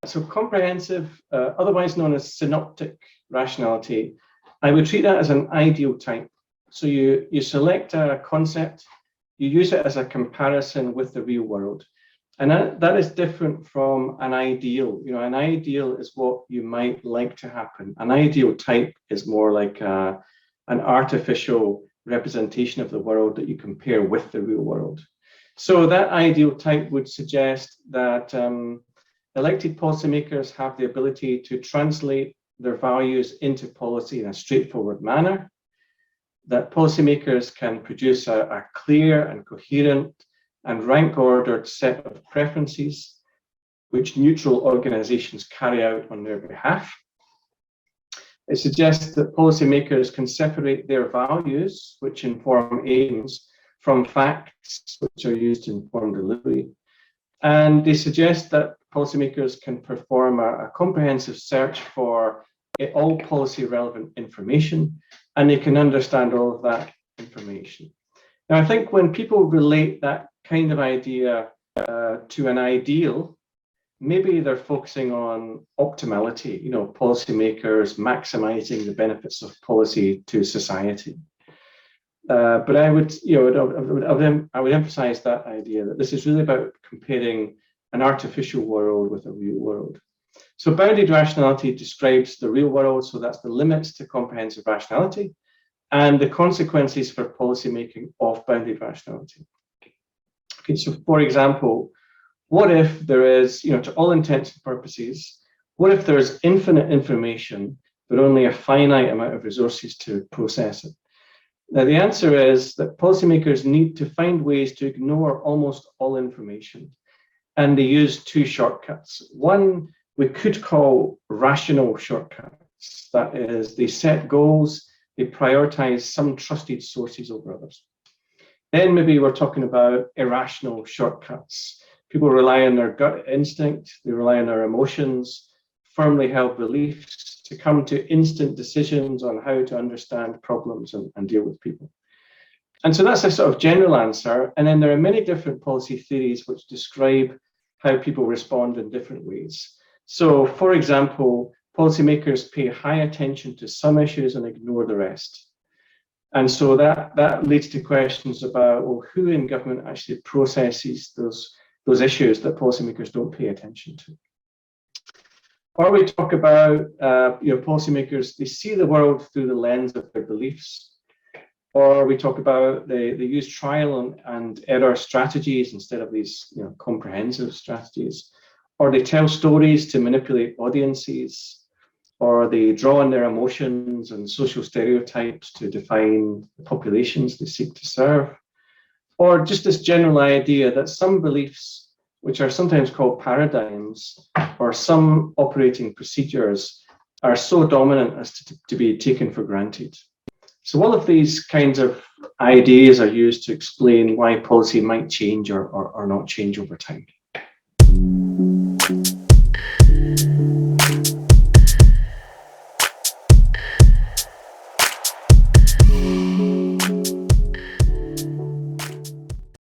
So comprehensive, otherwise known as synoptic rationality, I would treat that as an ideal type. So you select a concept, you use it as a comparison with the real world. And that is different from an ideal. You know, an ideal is what you might like to happen. An ideal type is more like an artificial representation of the world that you compare with the real world. So that ideal type would suggest that elected policymakers have the ability to translate their values into policy in a straightforward manner, that policymakers can produce a clear and coherent and rank-ordered set of preferences which neutral organizations carry out on their behalf. It suggests that policymakers can separate their values, which inform aims, from facts, which are used to inform delivery. And they suggest that policymakers can perform a comprehensive search for all policy relevant information, and they can understand all of that information. Now, I think when people relate that kind of idea to an ideal, maybe they're focusing on optimality, you know, policymakers maximizing the benefits of policy to society. But I would, I would emphasize that idea that this is really about comparing an artificial world with a real world. So bounded rationality describes the real world, so that's the limits to comprehensive rationality and the consequences for policymaking of bounded rationality. Okay, so for example, what if there is, to all intents and purposes, what if there's infinite information, but only a finite amount of resources to process it? Now, the answer is that policymakers need to find ways to ignore almost all information, and they use two shortcuts. One we could call rational shortcuts. That is, they set goals, they prioritize some trusted sources over others. Then maybe we're talking about irrational shortcuts. People rely on their gut instinct, they rely on their emotions, firmly held beliefs to come to instant decisions on how to understand problems and deal with people. And so that's a sort of general answer. And then there are many different policy theories which describe how people respond in different ways. So, for example, policymakers pay high attention to some issues and ignore the rest. And so that leads to questions about, well, who in government actually processes those issues that policymakers don't pay attention to. Or we talk about, policymakers, they see the world through the lens of their beliefs. Or we talk about they use trial and error strategies instead of these comprehensive strategies. Or they tell stories to manipulate audiences. Or they draw on their emotions and social stereotypes to define the populations they seek to serve. Or just this general idea that some beliefs, which are sometimes called paradigms, or some operating procedures, are so dominant as to be taken for granted. So all of these kinds of ideas are used to explain why policy might change or not change over time.